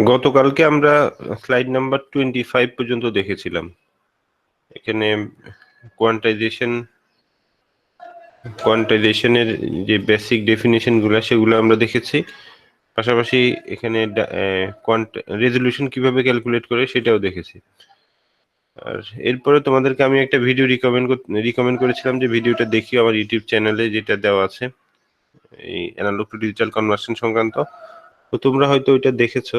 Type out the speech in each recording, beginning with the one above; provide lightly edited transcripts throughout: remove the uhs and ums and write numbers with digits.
গতকালকে আমরা slide number 25 পর্যন্ত দেখেছিলাম। এখানে কোয়ান্টাইজেশনের যে বেসিক ডেফিনিশন গুলো সেগুলো আমরা দেখেছি। পাশাপাশি এখানে রেজলিউশন কিভাবে ক্যালকুলেট করে সেটাও দেখেছি। আর এরপরে তোমাদেরকে আমি একটা ভিডিও রিকমেন্ড করেছিলাম যে ভিডিওটা দেখিও, আমার ইউটিউব চ্যানেলে যেটা দেওয়া আছে এই অ্যানালগ টু ডিজিটাল কনভার্সন সংক্রান্ত। তো তোমরা হয়তো ওইটা দেখেছো,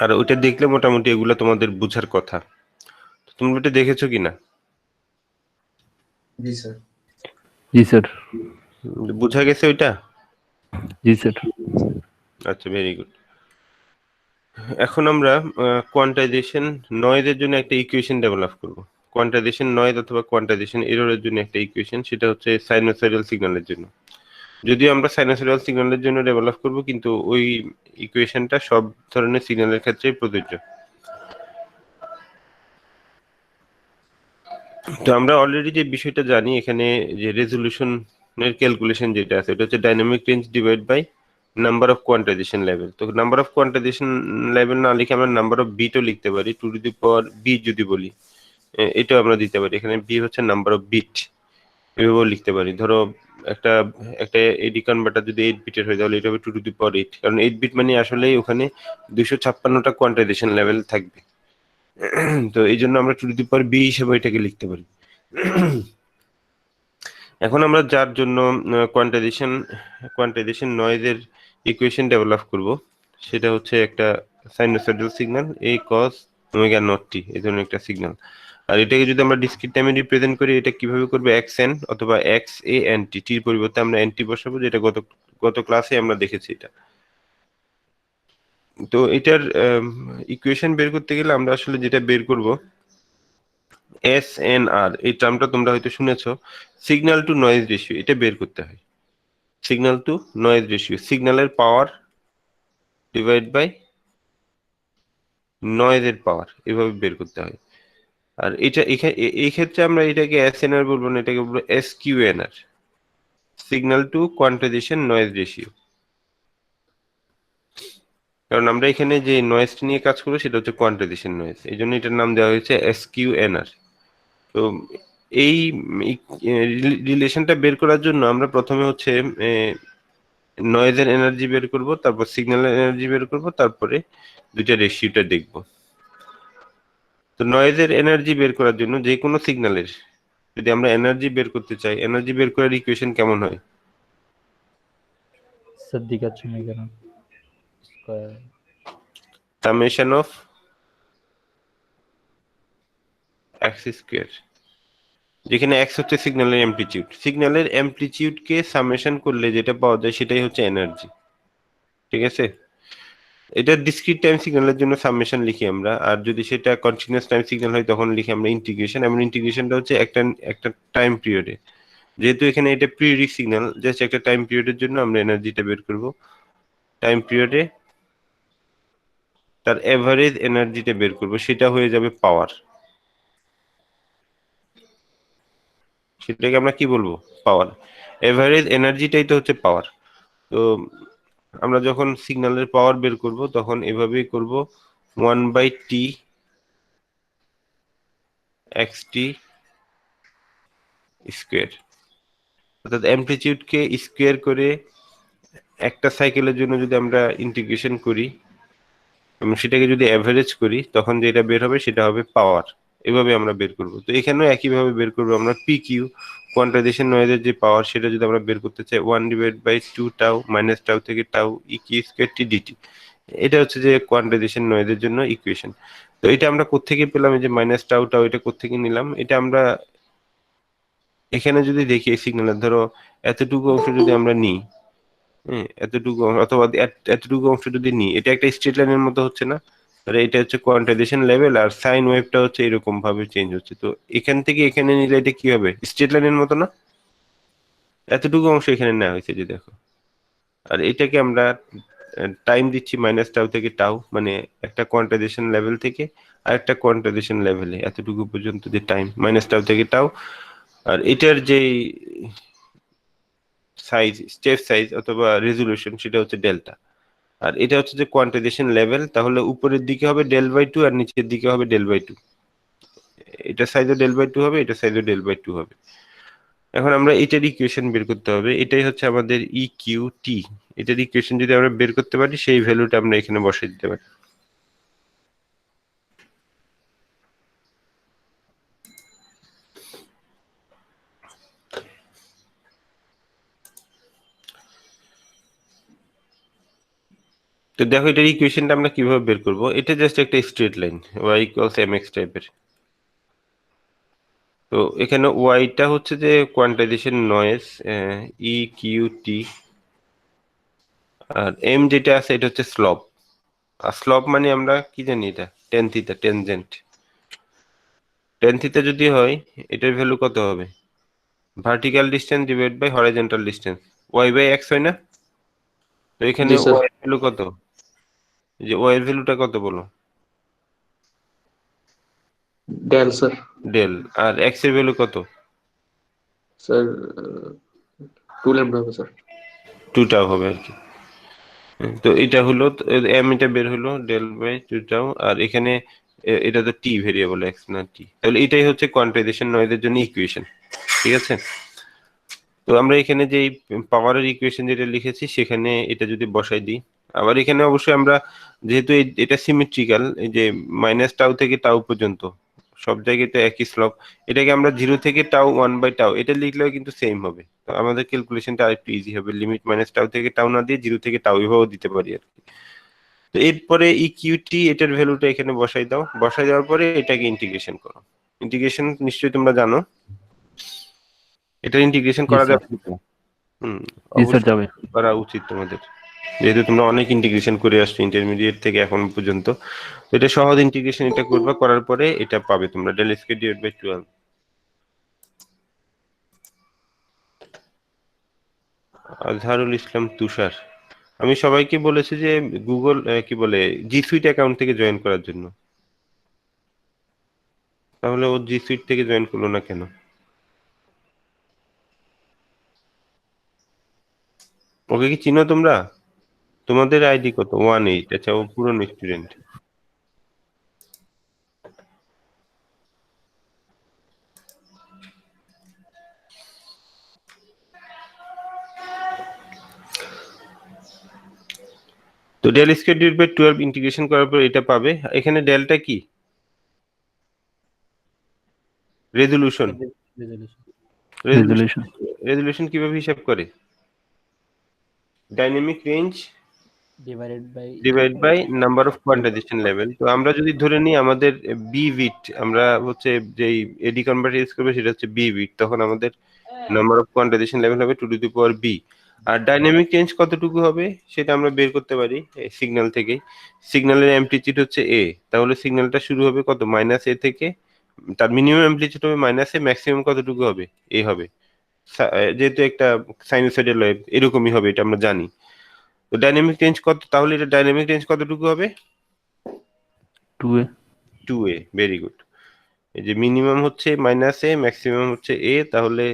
আর ওইটা দেখলে মোটামুটি এগুলো তোমাদের বুঝার কথা। তোমরা ওইটা দেখেছো কিনা? জি স্যার। জি স্যার। বুঝা গেছে ওইটা? জি স্যার। আচ্ছা, ভেরি গুড। এখন আমরা কোয়ান্টাইজেশন নয়েজের জন্য একটা ইকুয়েশন ডেভেলপ করব। কোয়ান্টাইজেশন নয়েজ অথবা কোয়ান্টাইজেশন এররের জন্য একটা ইকুয়েশন, সেটা হচ্ছে সাইনোসয়েডাল সিগন্যালের জন্য। যদিও আমরা সাইনোসয়েডাল সিগন্যালের জন্য ডেভেলপ করব, কিন্তু ওই ইকুয়েশনটা সব ধরনের সিগন্যালের ক্ষেত্রেই প্রযোজ্য। তো আমরা অলরেডি যে বিষয়টা জানি এখানে, যে রেজলিউশনের ক্যালকুলেশন যেটা আছে, এটা হচ্ছে dynamic range divide by number of quantization level. তো নাম্বার অফ কোয়ান্টাইজেশন লেভেল না লিখে আমরা নাম্বার অফ বিটও লিখতে পারি, two to the power B যদি বলি, এটাও আমরা দিতে পারি। এখানে বি হচ্ছে নাম্বার অফ বিট, এভাবেও লিখতে পারি। ধরো একটা একটা এডি কনভার্টার যদি 8 বিটের হয় তাহলে এটা হবে টু টু দি পাওয়ার 8, কারণ 8 বিট মানে আসলেই ওখানে 256টা কোয়ান্টাইজেশন লেভেল থাকবে। তো এই জন্য আমরা two to the power B হিসেবে এটাকে লিখতে পারি। এখন আমরা যার জন্য কোয়ান্টাইজেশন নয়েজের ইকুয়েশন ডেভেলপ করব, সেটা হচ্ছে একটা sinusoidal signal a cos omega naught t, এই ধরনের একটা সিগন্যাল। আর এটাকে যদি আমরা ডিসক্রিট টাইমে রিপ্রেজেন্ট করি, এটা কিভাবে করবে, এক্স এন অথবা এক্স এ এন টি, টির পরিবর্তে আমরা এন টি বসাবো, যেটা গত ক্লাসে আমরা দেখেছি এটা। তো এটার ইকুয়েশন বের করতে গেলে আমরা আসলে যেটা বের করব, এস এন আর, এই টার্মটা তোমরা হয়তো শুনেছো, সিগন্যাল টু নয়েজ রেশিও, এটা বের করতে হয়। সিগন্যাল টু নয়েজ রেশিও, সিগন্যালের পাওয়ার ডিভাইড বাই নয়েজের পাওয়ার, এভাবে বের করতে হয়। আর এটা এই ক্ষেত্রে আমরা এটাকে এস এন আর বলবো না, এটাকে বলবো S Q N R, signal to quantization noise ratio. কারণ আমরা এখানে যে নয়েজটা নিয়ে কাজ করবো সেটা হচ্ছে কোয়ান্টাইজেশন নয়েজ, এই জন্য এটার নাম দেওয়া হয়েছে এস কিউ এন আর। তো এই রিলেশনটা বের করার জন্য আমরা প্রথমে হচ্ছে নয়েজের এনার্জি বের করব, তারপর সিগন্যালের এনার্জি বের করব, তারপরে দুইটা রেশিওটা দেখব। তো নয়েজের এনার্জি বের করার জন্য যে কোনো সিগন্যালের যদি আমরা এনার্জি বের করতে চাই, এনার্জি বের করার ইকুয়েশন কেমন হয়? স্যার দ্বিঘাত সমীকরণ square summation of x square, যেখানে এক্স হচ্ছে সিগন্যালের অ্যামপ্লিটিউডকে সামেশন করলে যেটা পাওয়া যায় সেটাই হচ্ছে এনার্জি। ঠিক আছে, এটা ডিসক্রিট টাইম সিগন্যালের জন্য সামেশন লিখি আমরা, আর যদি সেটা কন্টিনিউয়াস টাইম সিগন্যাল হয় তখন লিখি আমরা ইন্টিগ্রেশন। এবং ইন্টিগ্রেশনটা হচ্ছে একটা টাইম পিরিয়ডে, যেহেতু এখানে এটা পিরিয়ডিক সিগন্যাল, জাস্ট একটা টাইম পিরিয়ডের জন্য আমরা এনার্জিটা বের করব। টাইম পিরিয়ডে তার এভারেজ এনার্জিটা বের করব, সেটা হয়ে যাবে পাওয়ার। সেটাকে আমরা কি বলবো, পাওয়ার। এভারেজ এনার্জিটাই তো হচ্ছে পাওয়ার। তো আমরা যখন সিগন্যালের পাওয়ার বের করব তখন এভাবেই করব, 1/t xt স্কোয়ার, অর্থাৎ অ্যামপ্লিটিউডকে স্কোয়ার করে একটা সাইকেলের জন্য যদি আমরা ইন্টিগ্রেশন করি এবং সেটাকে যদি অ্যাভারেজ করি, তখন যেটা বের হবে সেটা হবে পাওয়ার। এভাবে আমরা বের করব। তো এখানেও একইভাবে বের করবো আমরা পি কিউ, কোয়ান্টাইজেশন নয়েজের যে পাওয়ার, সেটা যদি আমরা বের করতে চাই 1/2 টাউ মাইনাস টাউ থেকে টাউ ই কিউ স্কোয়ার টি ডিটি। এটা হচ্ছে যে কোয়ান্টাইজেশন নয়েজের জন্য ইকুয়েশন। তো এটা আমরা কোত্থেকে পেলাম, এই যে মাইনাস টাউ টাউ, এটা কোত্থেকে নিলাম? এটা আমরা এখানে যদি দেখি এই সিগন্যালের, ধরো এতটুকু অংশ যদি আমরা নিই, হ্যাঁ, এতটুকু অথবা এতটুকু অংশ যদি নিই, এটা একটা স্ট্রেট লাইনের মতো হচ্ছে না? তাহলে এটা হচ্ছে কোয়ান্টাইজেশন লেভেল, আর সাইন ওয়েভটা হচ্ছে এরকম ভাবে চেঞ্জ হচ্ছে। তো এখান থেকে এখানে নিলে এটা কি হবে, স্ট্রেট লাইনের মতো না? এতটুকু অংশ এখানে নেওয়া হয়েছে যে, দেখো। আর এটাকে আমরা টাইম দিচ্ছি মাইনাস টাউ থেকে টাউ, মানে একটা কোয়ান্টাইজেশন লেভেল থেকে আরেকটা কোয়ান্টাইজেশন লেভেলে এতটুকু পর্যন্ত যে টাইম, মাইনাস টাউ থেকে টাউ। আর এটার যে সাইজ, স্টেপ সাইজ অথবা রেজলিউশন, সেটা হচ্ছে ডেল্টা। আর এটা হচ্ছে যে কোয়ান্টাইজেশন লেভেল, তাহলে উপরের দিকে হবে del/2 আর নিচের দিকে হবে del/2। এটা সাইজও del/2 হবে, এটা সাইজও del/2 হবে। এখন আমরা এটার ইকুয়েশন বের করতে হবে, এটাই হচ্ছে আমাদের ইকিউটি। এটার ইকুয়েশন যদি আমরা বের করতে পারি সেই ভ্যালুটা আমরা এখানে বসাই দিতে পারি। তো দেখো এটার ইকুয়েশনটা আমরা কিভাবে বের করব। এটা জাস্ট একটা straight line, y equals mx টাইপের। তো এখানে ওয়াইটা হচ্ছে যে কোয়ান্টাইজেশন নয়েজ, ইকিউটি, আর এম যেটা আছে এটা হচ্ছে স্লপ। আর স্লপ মানে আমরা কি জানি, এটা tan theta, tangent. Tan theta যদি হয় এটার ভ্যালু কত হবে? Vertical distance divide by horizontal distance, y/x হয় না? তো এখানে জি স্যার। y এর ভ্যালু কত? এই যে y এর ভ্যালুটা কত বলো? Del sir. ডেল। আর x এর ভ্যালু কত? স্যার 2 ল্যাম্বডা হবে স্যার। 2 টাও হবে আর কি। তো এটা হলো এম, এটা বের হলো del/2 টাও। আর এখানে এটা তো টি ভেরিয়েবল, এক্স না টি, তাহলে এটাই হচ্ছে কোয়ান্টাইজেশন নয়েজের জন্য ইকুয়েশন। ঠিক আছে। তো আমরা এখানে যে পাওয়ারের ইকুয়েশন যেটা লিখেছি সেখানে এটা যদি বসাই দিই, আবার এখানে অবশ্যই আমরা যেহেতু এটা সিমেট্রিক্যাল, এই যে মাইনাস টাউ থেকে টাউ পর্যন্ত সব জায়গায় তো একই স্লপ, এটাকে আমরা 0 থেকে টাউ 1/টাউ এটা লিখলেও কিন্তু সেম হবে। তো আমাদের ক্যালকুলেশনটা আরেকটু ইজি হবে, লিমিট মাইনাস টাউ থেকে টাউ না দিয়ে 0 থেকে টাউ এভাবেও দিতে পারি আর কি। তো এরপরে ইকিউটি এটার ভ্যালুটা এখানে বসাই দাও, বসাই দেওয়ার পরে এটাকে ইন্টিগ্রেশন করো। ইন্টিগ্রেশন নিশ্চয়ই তোমরা জানো, এটা ইন্টিগ্রেশন জি করা স্যার। যাবে। হুম, জি স্যার, অবশ্যই যাবে। করা উচিত তোমাদের, যেহেতু তোমরা অনেক ইন্টিগ্রেশন করে আসছো ইন্টারমিডিয়েট থেকে এখন পর্যন্ত। তো এটা সহজ ইন্টিগ্রেশন, এটা করবা, করার পরে এটা পাবে তোমরা del²/12। আজহারুল ইসলাম তুষার, আমি সবাইকে বলেছি যে গুগল কি বলে জি সুইট অ্যাকাউন্ট থেকে জয়েন করার জন্য, তাহলে ও জি সুইট থেকে জয়েন করলো না কেন? ওকে কি চিনো তোমরা? তোমাদের আইডি কত? 18। আচ্ছা, ও পুরনো স্টুডেন্ট। তো del²/12 ইন্টিগ্রেশন করার পর এটা পাবে। এখানে ডেলটা কি? রেজোলিউশন। Resolution resolution. রেজোলিউশন কিভাবে হিসাব করে? Dynamic range divide by number of quantization level. তো আমরা যদি ধরে নিই আমাদের বি বিট, আমরা হচ্ছে যেই এডি কনভার্টার ইউজ করবে সেটা হচ্ছে বি বিট, তখন আমাদের নাম্বার অফ কোয়ান্টাইজেশন লেভেল হবে 2⁴ বি। আর ডাইনামিক রেঞ্জ কতটুকু হবে সেটা আমরা বের করতে পারি সিগন্যাল থেকেই। সিগন্যালের অ্যামপ্লিচিউড হচ্ছে এ, তাহলে সিগন্যালটা শুরু হবে কত? -a থেকে, তার মিনিমাম অ্যামপ্লিচিউড হবে -a, ম্যাক্সিমাম কতটুকু হবে? এ হবে। যেহেতু একটা সাইনোসয়েডাল ওয়েভ এরকমই হবে, এটা আমরা জানি। তো ডাইনামিক রেঞ্জ কত? তাহলে এটা ডাইনামিক রেঞ্জ কতটুকু হবে? 2a। 2a। Very good. এই যে মিনিমাম হচ্ছে -a, ম্যাক্সিমাম হচ্ছে এ, তাহলে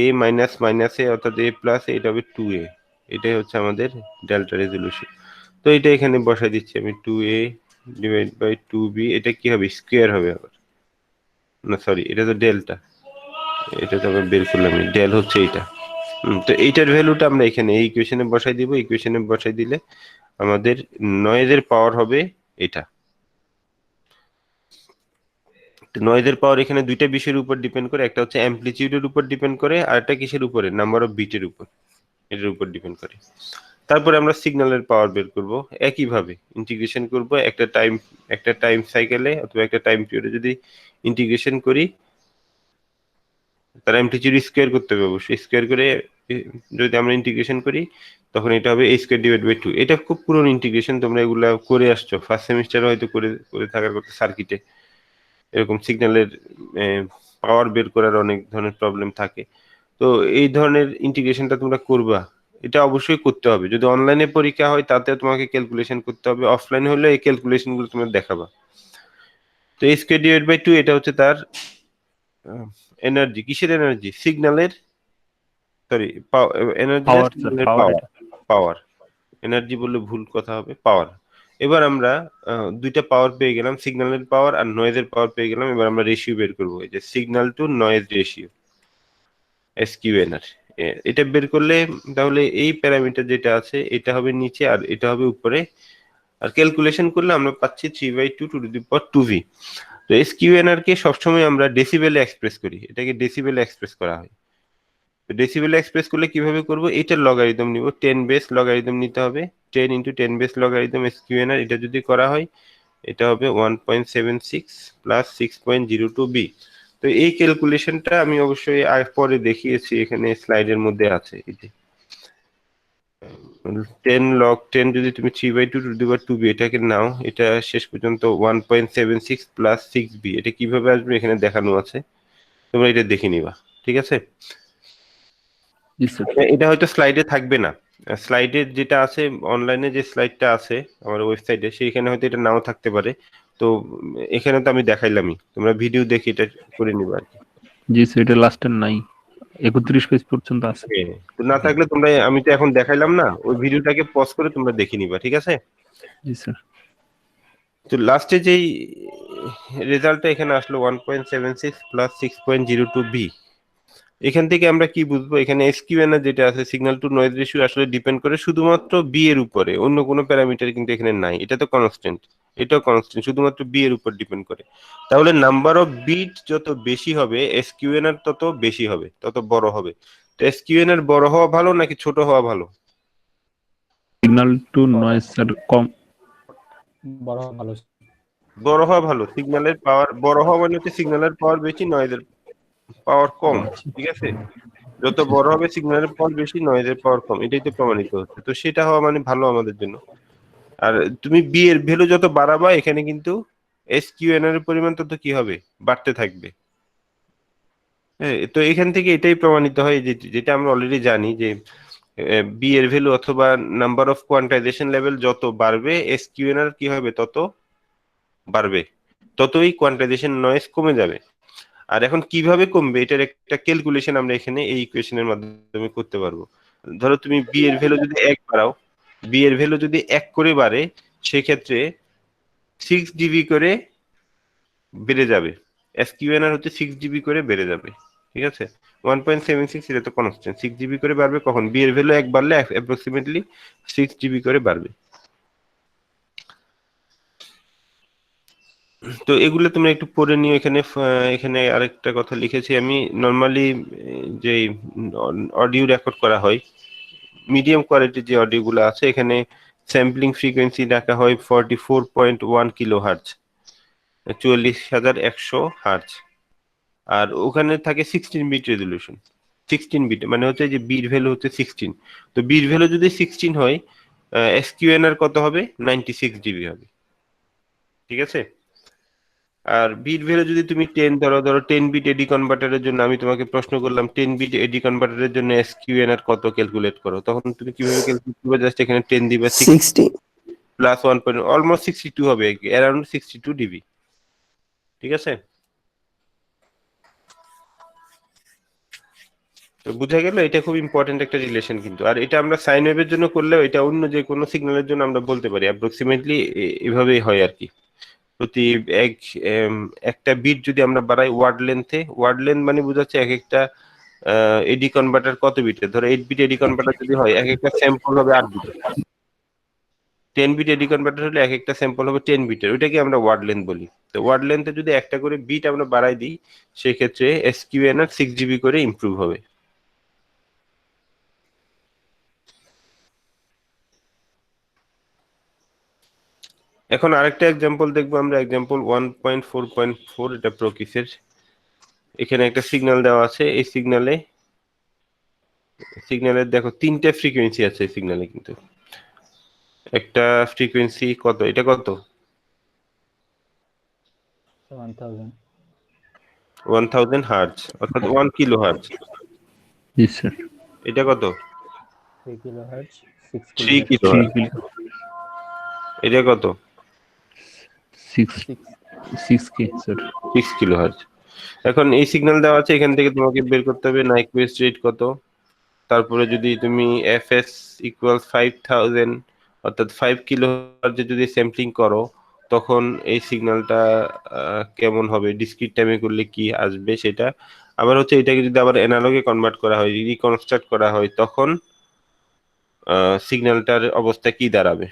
এ মাইনাস মাইনাস এ অর্থাৎ a+a, এটা হবে 2a। এটাই হচ্ছে আমাদের ডেল্টা রেজলিউশন। তো এটা এখানে বসাই দিচ্ছি আমি, 2a ডিভাইড বাই 2b। এটা কি হবে? স্কোয়ার হবে আবার, না সরি, এটা তো ডেল্টা, এটা তো আবার বের করলাম, ডেল হচ্ছে এইটা। তো এইটার ভ্যালুটা আমরা এখানে এই ইকুয়েশনে বসাই দিব। ইকুয়েশনে বসাই দিলে আমাদের নয়েজের পাওয়ার হবে এটা। নয়েজের পাওয়ার এখানে দুইটা বিষয়ের উপর ডিপেন্ড করে, একটা হচ্ছে অ্যামপ্লিটিউডের উপর ডিপেন্ড করে, আর একটা কিসের উপরে? নাম্বার অফ বিটের উপর, এটার উপর ডিপেন্ড করে। তারপরে আমরা সিগন্যালের পাওয়ার বের করব একইভাবে, ইন্টিগ্রেশন করব একটা টাইম সাইকেলে অথবা একটা টাইম পিরিয়ডে যদি ইন্টিগ্রেশন করি, তার অ্যামপ্লিটিউড স্কোয়ার করতে হবে অবশ্যই। স্কোয়ার করে যদি আমরা ইন্টিগ্রেশন করি তখন এটা হবে a²/2। এটা খুব পুরনো ইন্টিগ্রেশন, তোমরা এগুলা করে আসছো ফার্স্ট সেমিস্টারে হয়তো করে করে থাকার কথা। সার্কিটে এরকম সিগন্যালের পাওয়ার বের করার অনেক ধরনের প্রবলেম থাকে। তো এই ধরনের ইন্টিগ্রেশনটা তোমরা করবা, এটা অবশ্যই করতে হবে। যদি অনলাইনে পরীক্ষা হয় তাতে তোমাকে ক্যালকুলেশন করতে হবে, অফলাইন হলে এই ক্যালকুলেশন গুলো তোমরা দেখাবা। তো a²/2 এটা হচ্ছে তার এনার্জি। কিসের এনার্জি? সিগন্যালের, সরি, এনার্জি না, পাওয়ার স্যার, সিগন্যালের পাওয়ার পাওয়ার। এটা। পাওয়ার, এনার্জি বললে ভুল কথা হবে, পাওয়ার। এবার আমরা দুইটা পাওয়ার পেয়ে গেলাম, সিগন্যালের পাওয়ার আর নয়েজের পাওয়ার পেয়ে গেলাম। এবার আমরা রেশিও বের করবো, এই যে সিগন্যাল টু নয়েজ রেশিও, এসকিউএনআর। এটা বের করলে তাহলে এই প্যারামিটার যেটা আছে এটা হবে নিচে আর এটা হবে উপরে, আর ক্যালকুলেশন করলে আমরা পাচ্ছি 3/2 × 2v। তো এসকিউএনআর কে সবসময় আমরা ডেসিবেলে এক্সপ্রেস করি, এটাকে ডেসিবেলে এক্সপ্রেস করা হয়। তো ডেসিবেলে এক্সপ্রেস করলে কিভাবে করব, এটার লগারিদম নিব, 10 বেস লগারিদম নিতে হবে, 10 × 10 বেস লগারিদম এসকিউএনআর। এটা যদি করা হয় এটা হবে 1.76 + 6.02b। তো এই ক্যালকুলেশনটা আমি অবশ্যই পরে দেখিয়েছি, এখানে স্লাইডের মধ্যে আছে। এই যে 10 log 10 যদি তুমি 3/2 এটাকে নাও, এটা শেষ পর্যন্ত 1.76 + 6b। এটা কিভাবে আসবে এখানে দেখানো আছে, তোমরা এটা দেখে নিবা, ঠিক আছে? জি স্যার। এটা হয়তো স্লাইডে থাকবে না, স্লাইডে যেটা আছে অনলাইনে যে স্লাইডটা আছে আমার ওয়েবসাইটে সেইখানে হয়তো এটা নাও থাকতে পারে। তো এখানে তো আমি দেখাইলামই, তোমরা ভিডিও দেখে এটা করে নিবা আর কি। জি স্যার, এটা লাস্টের নাই, 31 পেজ পর্যন্ত আছে। তো না থাকলে তোমরা, আমি তো এখন দেখাইলাম না, ওই ভিডিওটাকে পজ করে তোমরা দেখে নিবা, ঠিক আছে? জি স্যার। তো লাস্টে যেই রেজাল্টটা এখানে আসলো 1.76 + 6.02b, এখান থেকে আমরা কি বুঝবো, এখানে এসকিউএনআর যেটা আছে সিগন্যাল টু নয়েজ রেশিও আসলে ডিপেন্ড করে শুধুমাত্র বি এর উপরে, অন্য কোনো প্যারামিটার কিন্তু এখানে নাই। এটা তো কনস্ট্যান্ট, এটাও কনস্ট্যান্ট, শুধুমাত্র বি এর উপর ডিপেন্ড করে। তাহলে নাম্বার অফ বিট যত বেশি হবে এসকিউএনআর তত বেশি হবে, তত বড় হবে। তো এসকিউএনআর বড় হওয়া ভালো নাকি ছোট হওয়া ভালো? সিগন্যাল টু নয়েজ স্যার কম। বড় ভালো। বড় হওয়া ভালো, সিগন্যালের পাওয়ার বড় হওয়া মানে হচ্ছে সিগন্যালের পাওয়ার বেশি, নয়েজের পাওয়ার কম, ঠিক আছে? যত বড় হবে সিগন্যালের পাওয়ার বেশি, নয়েজের পাওয়ার কম, এটাই তো প্রমাণিত হচ্ছে। তো সেটা হওয়া মানে ভালো আমাদের জন্য। আর তুমি বি এর ভ্যালু যত বাড়াবা এখানে কিন্তু এসকিউএনআর এর পরিমাণ তত কি হবে, বাড়তে থাকবে। হ্যাঁ, তো এখান থেকে এটাই প্রমাণিত হয় যে যেটা আমরা অলরেডি জানি যে বি এর ভ্যালু অথবা নাম্বার অফ কোয়ান্টাইজেশন লেভেল যত বাড়বে এসকিউএনআর কি হবে তত বাড়বে, ততই কোয়ান্টাইজেশন নয়েজ কমে যাবে। আর এখন কিভাবে কমবে এটার একটা ক্যালকুলেশন আমরা এখানে এই ইকুয়েশনের মাধ্যমে করতে পারবো। ধরো তুমি বি এর ভ্যালু যদি 1 বাড়াও, বি এর ভ্যালু যদি 1 করে বাড়ে সেক্ষেত্রে 6 dB করে বেড়ে যাবে, এসকিউএনআর হচ্ছে 6 dB করে বেড়ে যাবে, ঠিক আছে? 1.76 এটা তো কনস্ট্যান্ট, 6 dB করে বাড়বে কখন, বি এর ভ্যালু 1 বাড়লে অ্যাপ্রক্সিমেটলি 6 dB করে বাড়বে। তো এগুলো তোমরা একটু পড়ে নিও। এখানে এখানে আরেকটা কথা লিখেছি আমি, নরমালি যে অডিও রেকর্ড করা হয়, মিডিয়াম কোয়ালিটির যে অডিওগুলো আছে এখানে স্যাম্পলিং ফ্রিকোয়েন্সি রাখা হয় 44.1 কিলোহার্জ, 44,100 হার্জ। আর ওখানে থাকে 16 বিট রেজলিউশন, 16 বিট মানে হচ্ছে যে বিট ভ্যালু হচ্ছে 16। তো বিট ভ্যালু যদি 16 হয় এসকিউএনআর কত হবে, 96 ডিবি হবে, ঠিক আছে? আর বিট ভ্যালু যদি তুমি 10 ধরো 10 বিট এডি কনভার্টারের জন্য আমি তোমাকে প্রশ্ন করলাম 10 বিট এডি কনভার্টারের জন্য এসকিউএনআর কত ক্যালকুলেট করো, তখন তুমি কিভাবে ক্যালকুলেট করবে, জাস্ট এখানে 10 দিবা, 60 প্লাস 1 অলমোস্ট 62 হবে, অ্যারাউন্ড 62 ডিবি, ঠিক আছে? তো বুঝা গেল, এটা খুব ইম্পর্টেন্ট একটা রিলেশন কিন্তু। আর এটা আমরা সাইন ওয়েভের জন্য করলেও এটা অন্য যে কোনো সিগন্যালের জন্য আমরা বলতে পারি, অ্যাপ্রক্সিমেটলি এভাবেই হয় আর কি। প্রতি একটা বিট যদি আমরা বাড়াই ওয়ার্ড লেন্থে, ওয়ার্ড লেন্থ মানে বোঝাচ্ছে এক একটা এডি কনভার্টার কত বিটের, ধরো 8 বিট এডি কনভার্টার যদি হয় এক একটা স্যাম্পল হবে 8 বিটের, 10 বিট এডি কনভার্টার হলে এক একটা স্যাম্পল হবে 10 বিটের, ওইটাকে আমরা ওয়ার্ড লেন্থ বলি। তো ওয়ার্ড লেন্থে যদি একটা করে বিট আমরা বাড়াই দিই সেক্ষেত্রে এসকিউএনআর 6 GB করে ইমপ্রুভ হবে। এখন আরেকটা এক্সাম্পল দেখবো আমরা, এক্সাম্পল 1.4.4, এটা প্রোকিসের। এখানে একটা সিগন্যাল দেওয়া আছে, এই সিগন্যালের দেখো 3টে ফ্রিকোয়েন্সি আছে এই সিগন্যালে, কিন্তু একটা ফ্রিকোয়েন্সি কত, এটা কত 1000 হার্জ অর্থাৎ 1 কিলো হার্জ। জি স্যার। এটা কত 3 কিলোহার্টজ, 3 কিলো হার্জ। এটা কত 6K স্যার। 6 kilo hertz. এখন এই সিগন্যাল দেওয়া আছে, এখান থেকে তোমাকে বের করতে হবে নাইকুইস্ট রেট কত, তারপরে যদি তুমি এফএস ইকুয়াল 5000 অর্থাৎ 5 কিলোহার্টজে যদি স্যাম্পলিং করো তখন এই সিগন্যালটা কেমন হবে, ডিসক্রিট টাইমে করলে কি আসবে সেটা। আবার হচ্ছে এটাকে যদি আবার অ্যানালগে কনভার্ট করা হয়, রিকনস্ট্রাক্ট করা হয়, তখন সিগন্যালটার অবস্থা কি দাঁড়াবে।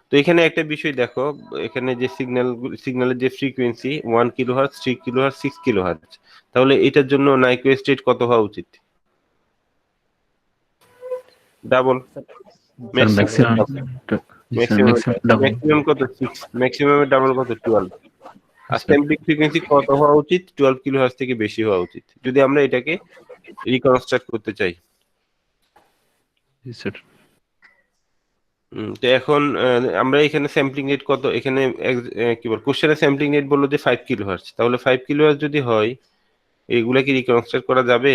তো এখানে একটা বিষয় দেখো, এখানে যে সিগন্যালের যে ফ্রিকোয়েন্সি 1 কিলোহার্টজ, 3 কিলোহার্টজ, 6 কিলোহার্টজ, তাহলে এটার জন্য নাইকুয়েস্ট রেট কত হওয়া উচিত? Double. Sir maximum maximum maximum double. Maximum কত? 6। ম্যাক্সিমামের ডাবল কত? 12। আর স্যাম্পলিং ফ্রিকোয়েন্সি কত হওয়া উচিত? 12 কিলোহার্টজ থেকে বেশি হওয়া উচিত যদি আমরা এটাকে রিকনস্ট্রাক্ট করতে চাই। স্যার তো এখন আমরা এখানে স্যাম্পলিং রেট কত, এখানে কি বল, কোশ্চেনে স্যাম্পলিং রেট বললো যে 5 কিলোহার্টজ, তাহলে 5 কিলোহার্টজ যদি হয় এগুলা কি রিকনস্ট্রাক্ট করা যাবে?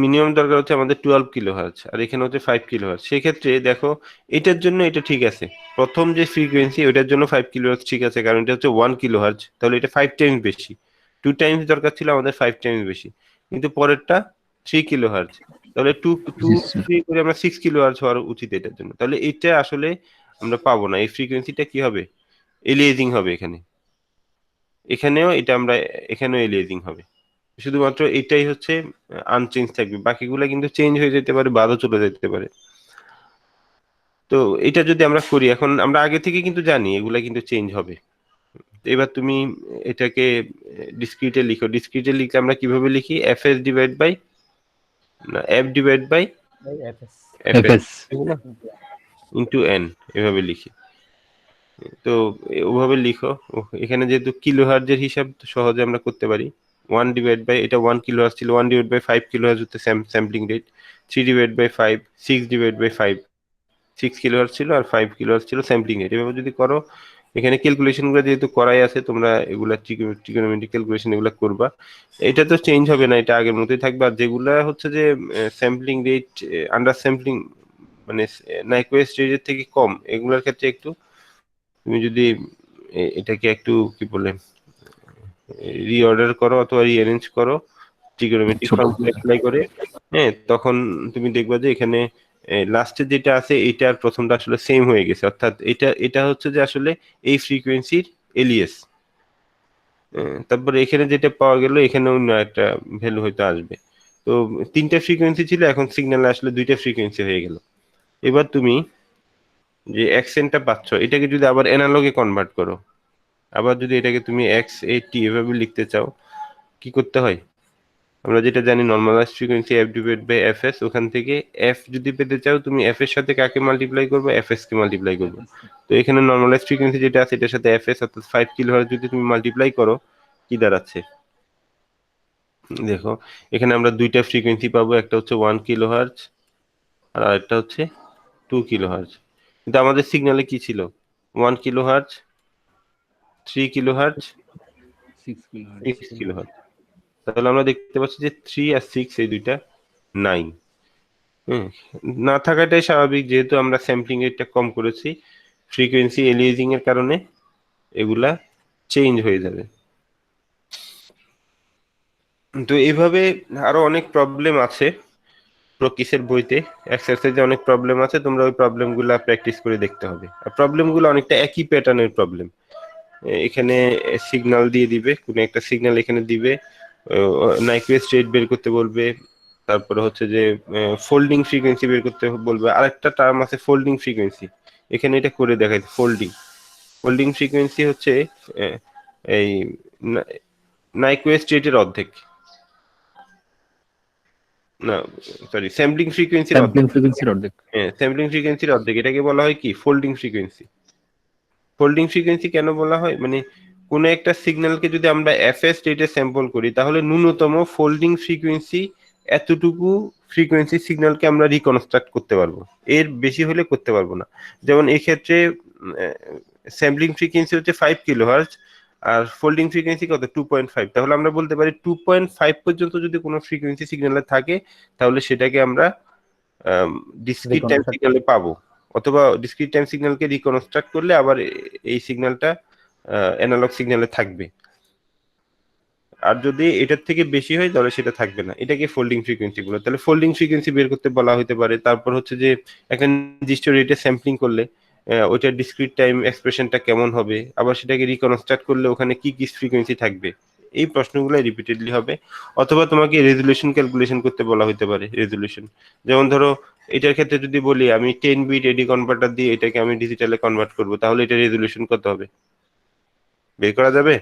মিনিমাম দরকার হচ্ছে আমাদের 12 কিলোহার্টজ, আর এখানে হচ্ছে 5 কিলোহার্টজ। সেই ক্ষেত্রে দেখো এটার জন্য এটা ঠিক আছে, প্রথম যে ফ্রিকোয়েন্সি ওটার জন্য 5 কিলোহার্টজ ঠিক আছে, কারণ এটা হচ্ছে 1 কিলোহার্টজ, তাহলে এটা 5 টাইমস বেশি। 2 টাইমস দরকার ছিল আমাদের, 5 টাইমস বেশি। কিন্তু পরেরটা 3 কিলোহার্টজ, তাহলে 2 করে আমরা 6 কিলোহার্টজ হওয়ার উচিত এটার জন্য। তাহলে এটা আসলে আমরা পাবো না, এই ফ্রিকোয়েন্সিটা কি হবে? এলিয়েজিং হবে। এখানেও এটা আমরা, এখানেও এলিয়েজিং হবে। শুধুমাত্র এটাই হচ্ছে আনচেঞ্জ থাকবে, বাকিগুলা কিন্তু চেঞ্জ হয়ে যেতে পারে, বাদও চলে যেতে পারে। তো এটা যদি আমরা করি, এখন আমরা আগে থেকে কিন্তু জানি এগুলা কিন্তু চেঞ্জ হবে। এবার তুমি এটাকে ডিসক্রিটে লিখো। ডিসক্রিটে লিখলে আমরা কিভাবে লিখি? এফএস ডিভাইড বাই, না, F divide by FS FS into N, এভাবে লিখি। তো ওভাবে লিখো। এখানে যেহেতু কিলোহার্টজের হিসাব সহজে আমরা করতে পারি, 1 ডিভাইড বাই, এটা 1 কিলোহার্টজ ছিল, 1 ডিভাইড বাই 5 কিলোহার্টজ হচ্ছে sampling rate, 3 divide by 5, 6 divide by 5, 6 kilohertz ছিল আর 5 কিলোহার্টজ ছিল স্যাম্পলিং রেট। এভাবে যদি করো, এখানে ক্যালকুলেশন গুলো যেহেতু করাই আছে, তোমরা এগুলা ট্রিগোনোমেট্রিক ক্যালকুলেশন এগুলা করবা। এটা তো চেঞ্জ হবে না, এটা আগের মতোই থাকবে। আর যেগুলা হচ্ছে যে স্যাম্পলিং রেট আন্ডার স্যাম্পলিং, মানে নাইকুয়েস্ট রেটের থেকে কম, এগুলোর ক্ষেত্রে একটু তুমি যদি এটাকে একটু কি বলে রিঅর্ডার করো অথবা রিঅ্যারেঞ্জ করো ট্রিগোনোমেট্রিক ফর্মুলা অ্যাপ্লাই করে, হ্যাঁ, তখন তুমি দেখবা যে এখানে লাস্টে যেটা আছে এটা আর প্রথমটা আসলে সেম হয়ে গেছে। অর্থাৎ এটা হচ্ছে যে আসলে এই ফ্রিকোয়েন্সির এলিয়াস। তারপরে এখানে যেটা পাওয়া গেল, এখানে অন্য একটা ভ্যালু হয়তো আসবে। তো 3টা ফ্রিকোয়েন্সি ছিল, এখন সিগন্যালে আসলে 2টা ফ্রিকোয়েন্সি হয়ে গেল। এবার তুমি যে অ্যাকসেন্টটা পাচ্ছ এটাকে যদি আবার অ্যানালগে কনভার্ট করো, আবার যদি এটাকে তুমি x80 এভাবে লিখতে চাও, কি করতে হয়? আমরা যেটা জানি normalized frequency f divide by fs, ওখান থেকে f যদি পেতে চাও তুমি f এর সাথে কাকে মাল্টিপ্লাই করবে? fs কে মাল্টিপ্লাই করবে। তো এখানে নরমালাইজড ফ্রিকোয়েন্সি যেটা আছে এটার সাথে fs অর্থাৎ 5 কিলোহার্টজ যদি তুমি মাল্টিপ্লাই করো, কি দাঁড়াচ্ছে দেখো, এখানে আমরা 2টা ফ্রিকোয়েন্সি পাবো, একটা হচ্ছে 1 কিলোহার্টজ আর আরেকটা হচ্ছে 2 কিলোহার্টজ। কিন্তু আমাদের সিগন্যালে কি ছিল? 1 কিলোহার্টজ, 3 কিলোহার্টজ, 6 কিলোহার্টজ। তাহলে আমরা দেখতে পাচ্ছি যে 3 আর 6 এই দুইটা নাই। না থাকাটাই স্বাভাবিক, যেহেতু আমরা স্যাম্পলিং রেটটা কম করেছি, ফ্রিকোয়েন্সি এলিয়েজিং এর কারণে এগুলা চেঞ্জ হয়ে যাবে। তো এইভাবে আরো অনেক প্রবলেম আছে প্রকিসের বইতে, এক্সারসাইজে অনেক প্রবলেম আছে, তোমরা ওই প্রবলেমগুলো প্র্যাকটিস করে দেখতে হবে। আর প্রবলেমগুলো অনেকটা একই প্যাটার্নের প্রবলেম। এখানে সিগন্যাল দিয়ে দিবে, কোন একটা সিগন্যাল এখানে দিবে, নাইকুয়েস্ট রেট বের করতে বলবে, তারপরে হচ্ছে যে ফোল্ডিং ফ্রিকোয়েন্সি বের করতে বলবে। আরেকটা টার্ম আছে ফোল্ডিং ফ্রিকোয়েন্সি, এখানে এটা করে দেখাই। ফোল্ডিং ফ্রিকোয়েন্সি হচ্ছে এই নাইকুয়েস্ট রেটের অর্ধেক, না সরি, স্যাম্পলিং ফ্রিকোয়েন্সির অর্ধেক। হ্যাঁ, স্যাম্পলিং ফ্রিকোয়েন্সির অর্ধেক, এটাকে বলা হয় কি? Folding frequency. ফোল্ডিং ফ্রিকোয়েন্সি কেন বলা হয়? মানে কোন একটা সিগন্যালকে যদি আমরা এফএস রেটে স্যাম্পল করি, তাহলে ন্যূনতম ফোল্ডিং ফ্রিকোয়েন্সি এতটুকু ফ্রিকোয়েন্সি সিগন্যালকে আমরা রিকনস্ট্রাক্ট করতে পারবো, এর বেশি হলে করতে পারবো না। যেমন এই ক্ষেত্রে স্যাম্পলিং ফ্রিকোয়েন্সি হচ্ছে 5 কিলোহার্টজ আর ফোল্ডিং ফ্রিকোয়েন্সি কত? 2.5। তাহলে আমরা বলতে পারি 2.5 পর্যন্ত যদি কোনো ফ্রিকোয়েন্সি সিগন্যালে থাকে, তাহলে সেটাকে আমরা ডিসক্রিট টাইম সিগন্যালে পাবো, অথবা ডিসক্রিট টাইম সিগন্যালকে রিকনস্ট্রাক্ট করলে আবার এই সিগন্যালটা অ্যানালগ সিগন্যালে থাকবে। আর যদি এটার থেকে বেশি হয় তাহলে সেটা থাকবে না। এটাকে ফোল্ডিং ফ্রিকোয়েন্সি বলে। তাহলে ফোল্ডিং ফ্রিকোয়েন্সি বের করতে বলা হতে পারে। তারপর হচ্ছে যে একটা নির্দিষ্ট রেটে স্যাম্পলিং করলে ওইটার ডিসক্রিট টাইম এক্সপ্রেশনটা কেমন হবে, আবার সেটাকে রিকনস্ট্রাক্ট করলে ওখানে কি কি ফ্রিকোয়েন্সি থাকবে, এই প্রশ্নগুলো রিপিটেডলি হবে। অথবা তোমাকে রেজুলেশন ক্যালকুলেশন করতে বলা হতে পারে। রেজুলেশন যেমন ধরো এটার ক্ষেত্রে যদি বলি আমি 10 বিট এডি কনভার্টার দিয়ে এটাকে আমি ডিজিটালে কনভার্ট করব, তাহলে এটা রেজুলেশন কত হবে বের করা যাবে?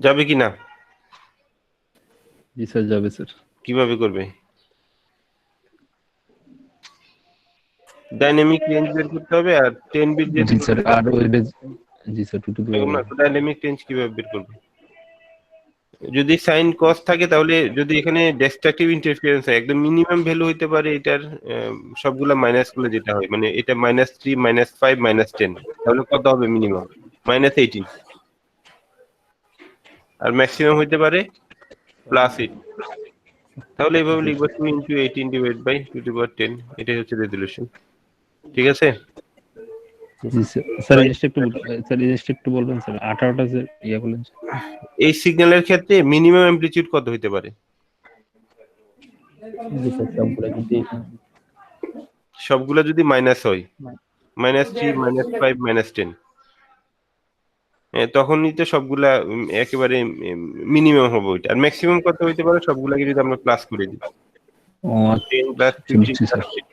যাবে কি না? জি স্যার, যাবে স্যার। কিভাবে করবে? ডাইনামিক রেঞ্জ বের করতে হবে। আর 10 বিট জি স্যার, আর ওই জি sir, 2 to the power। Dynamic range কিভাবে বের করবে? যদি সাইন কস থাকে তাহলে যদি এখানে ডিস্ট্রাকটিভ ইন্টারফারেন্স হয় একদম মিনিমাম ভ্যালু হইতে পারে এটার সবগুলা মাইনাস করলে যেটা হয়, মানে এটা -3 -5 -10, তাহলে কত হবে মিনিমাম? -18। আর ম্যাক্সিমাম হইতে পারে +8। তাহলে এইভাবে লিখবো 2 × 18 ডিভাইড বাই 2^10। এটাই হচ্ছে রেজোলিউশন। ঠিক আছে? জি স্যার। স্যার এই জিনিসটা একটু বলবেন স্যার, 18টা যে ইয়া বলেন স্যার। এই সিগন্যালের ক্ষেত্রে মিনিমাম অ্যামপ্লিটিউড কত হইতে পারে? জি স্যার, সবগুলো যদি সবগুলা যদি মাইনাস হয়, -3 -5 -10, তখনই তো সবগুলা একেবারে মিনিমাম হবে ওইটা। আর ম্যাক্সিমাম কত হইতে পারে সবগুলাকে যদি আমরা প্লাস করে দিই? ও 10 + আচ্ছা, 15 বুঝছি স্যার। + 10।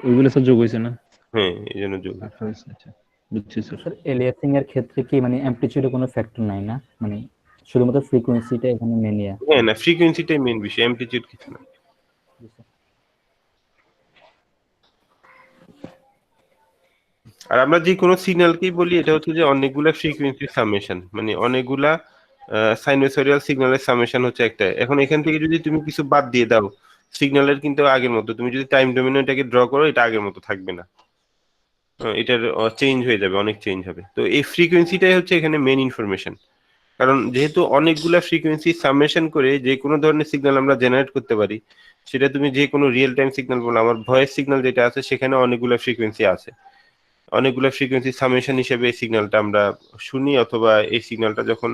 ওইগুলো স্যার যোগ হয়েছে না? হ্যাঁ, এই জন্য যোগ। 18। আচ্ছা, বুঝছি স্যার। স্যার এলিয়াসিং এর ক্ষেত্রে কি মানে অ্যামপ্লিটিউডে কোনো ফ্যাক্টর নাই না, মানে শুধুমাত্র ফ্রিকোয়েন্সিটা এখানে মেনে নেয়া? হ্যাঁ, না, ফ্রিকোয়েন্সিটাই মেইন বিষয়, অ্যামপ্লিটিউড কিছু না। আর আমরা যে কোনো সিগন্যালকেই বলি এটা হচ্ছে যে অনেকগুলা ফ্রিকোয়েন্সি সামেশন, মানে অনেকগুলা সাইনোসয়েডাল সিগন্যালের সামেশন হচ্ছে একটা। এখন এখান থেকে যদি তুমি কিছু বাদ দিয়ে দাও, সিগন্যালের কিন্তু আগের মতো, তুমি যদি টাইম ডোমেনে এটাকে ড্র করো এটা আগের মতো থাকবে না। এটার চেঞ্জ হয়ে যাবে, অনেক চেঞ্জ হবে। তো এই ফ্রিকোয়েন্সিটাই হচ্ছে এখানে মেইন ইনফরমেশন। কারণ যেহেতু অনেকগুলা ফ্রিকোয়েন্সি সামেশন করে যে কোনো ধরনের সিগন্যাল আমরা জেনারেট করতে পারি, সেটা তুমি যে কোনো রিয়েল টাইম সিগন্যাল বলো, আমার ভয়েস সিগন্যাল যেটা আছে সেখানে অনেকগুলো ফ্রিকোয়েন্সি আছে। অনেকগুলো ফ্রিকোয়েন্সি সামেশন হিসেবে এই সিগন্যালটা আমরা শুনি, অথবা এই সিগন্যালটা যখন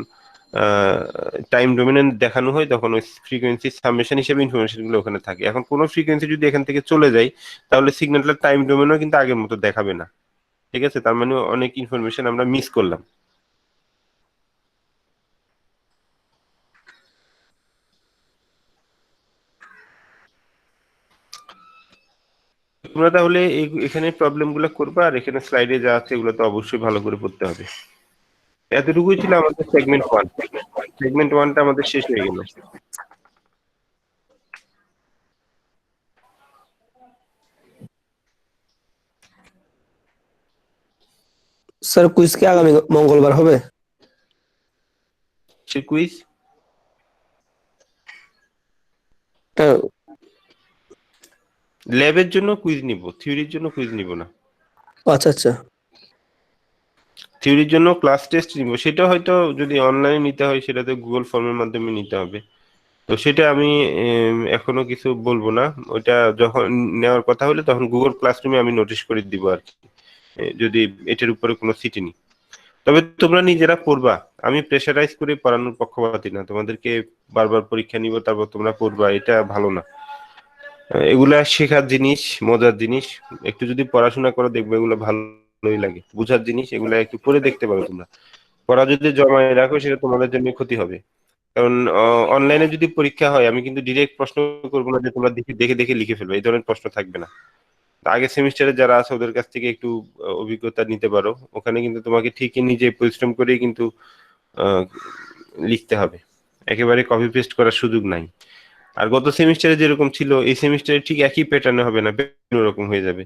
টাইম ডোমেনে দেখানো হয় তখন ওই ফ্রিকোয়েন্সি সামেশন হিসেবে ইনফরমেশন গুলো ওখানে থাকে। এখন কোনো ফ্রিকোয়েন্সি যদি এখান থেকে চলে যায় তাহলে সিগন্যালটা টাইম ডোমেনেও কিন্তু আগের মতো দেখাবে না। ঠিক আছে? তার মানে অনেক ইনফরমেশন আমরা মিস করলাম। তোমরা তাহলে এখানে প্রবলেম গুলো করবা, আর এখানে স্লাইডে যা আছে এগুলো তো অবশ্যই ভালো করে পড়তে হবে। এতটুকুই ছিল আমাদের সেগমেন্ট 1। সেগমেন্ট 1টা আমাদের শেষ হয়ে গেল। স্যার কুইজ কি আগামী মঙ্গলবার হবে? সে কুইজ হ্যাঁ, ল্যাবের জন্য কুইজ নিব, থিওরির জন্য কুইজ নিব না। আচ্ছা আচ্ছা। থিওরির জন্য ক্লাস টেস্ট নিব, সেটা হয়তো যদি অনলাইনে নিতে হয় সেটা তো গুগল ফর্মের মাধ্যমে নিতে হবে। তো সেটা আমি এখনো কিছু বলবো না। ওইটা যখন নেওয়ার কথা হলে তখন গুগল ক্লাসরুমে আমি নোটিশ করে দিব আর কি, যদি এটার উপরে কোনো সিটি নি। তবে তোমরা নিজেরা পড়বা, আমি প্রেশারাইজ করে পড়ানোর পক্ষপাতী না। তোমাদেরকে বারবার পরীক্ষা নিব তারপর তোমরা পড়বা, এটা ভালো না। এগুলা শেখার জিনিস, মজার জিনিস। একটু যদি পড়াশোনা করো দেখবে এগুলো ভালোই লাগে, বুঝার জিনিস। এগুলা একটু পড়ে দেখতে পারো তোমরা। পড়া যদি জমায়ে রাখো সেটা তোমাদের জন্য ক্ষতি হবে। কারণ অনলাইনে যদি পরীক্ষা হয় আমি কিন্তু ডিরেক্ট প্রশ্ন করবো না যে তোমরা দেখে দেখে দেখে লিখে ফেলবে, এই ধরনের প্রশ্ন থাকবে না। আগের সেমিস্টারে যারা আছে ওদের কাছ থেকে একটু অভিজ্ঞতা নিতে পারো। ওখানে কিন্তু তোমাকে ঠিকই নিজে পরিশ্রম করেই কিন্তু আহ, লিখতে হবে, একেবারে কপি পেস্ট করার সুযোগ নাই। আর গত সেমিস্টারে যেরকম ছিল এই সেমিস্টারে ঠিক একই প্যাটার্নে হবে না, অন্যরকম হয়ে যাবে।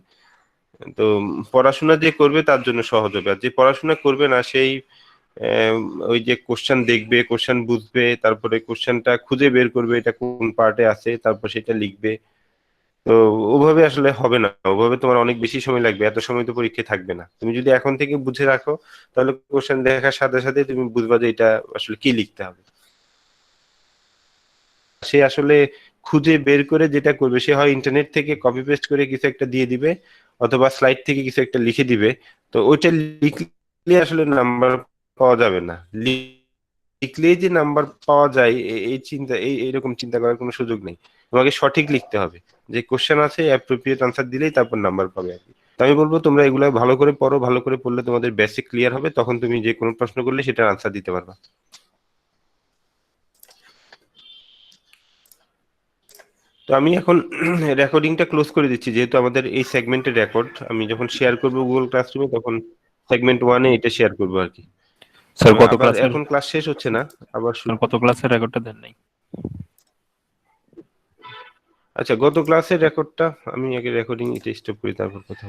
তো পড়াশোনা যে করবে তার জন্য সহজ হবে, আর যে পড়াশোনা করবে না সেই ওই যে কোশ্চেন দেখবে, কোশ্চেন বুঝবে, তারপরে কোশ্চেনটা খুঁজে বের করবে এটা কোন পার্টে আছে, তারপর সেটা লিখবে। তো ওভাবে আসলে হবে না, ওভাবে তোমার অনেক বেশি সময় লাগবে, এত সময় তো পরীক্ষায় থাকবে না। তুমি যদি এখন থেকে বুঝে রাখো তাহলে কোশ্চেন দেখার সাথে সাথে তুমি বুঝবা যে এটা আসলে কি লিখতে হবে। সে আসলে খুঁজে বের করে যেটা করবে, সে হয় ইন্টারনেট থেকে কপি পেস্ট করে কিছু একটা দিয়ে দিবে, অথবা স্লাইড থেকে কিছু একটা লিখে দিবে। তো ওইটা লিখলে আসলে নাম্বার পাওয়া যাবে না। লিখলেই যে নাম্বার পাওয়া যায় এই চিন্তা, এইরকম চিন্তা করার কোনো সুযোগ নেই। তোমাকে সঠিক লিখতে হবে, যে কোশ্চেন আছে অ্যাপ্রোপ্রিয়েট আনসার দিলেই তারপর নাম্বার পাবে আর কি। তো আমি বলবো তোমরা এগুলো ভালো করে পড়ো, ভালো করে পড়লে তোমাদের বেসিক ক্লিয়ার হবে, তখন তুমি যে কোনো প্রশ্ন করলে সেটার আনসার দিতে পারবা। তো আমি এখন রেকর্ডিংটা ক্লোজ করে দিচ্ছি, যেহেতু আমাদের এই সেগমেন্টের রেকর্ড আমি যখন শেয়ার করবো গুগল ক্লাসরুমে তখন সেগমেন্ট 1-এ এটা শেয়ার করবো আর কি। স্যার কত আবার ক্লাসের এখন ক্লাস শেষ হচ্ছে না, আবার কত ক্লাসের রেকর্ডটা দেন নাই? আচ্ছা, গত ক্লাসের রেকর্ডটা আমি আগে রেকর্ডিং এটা স্টপ করি, তারপর কথা বলবো।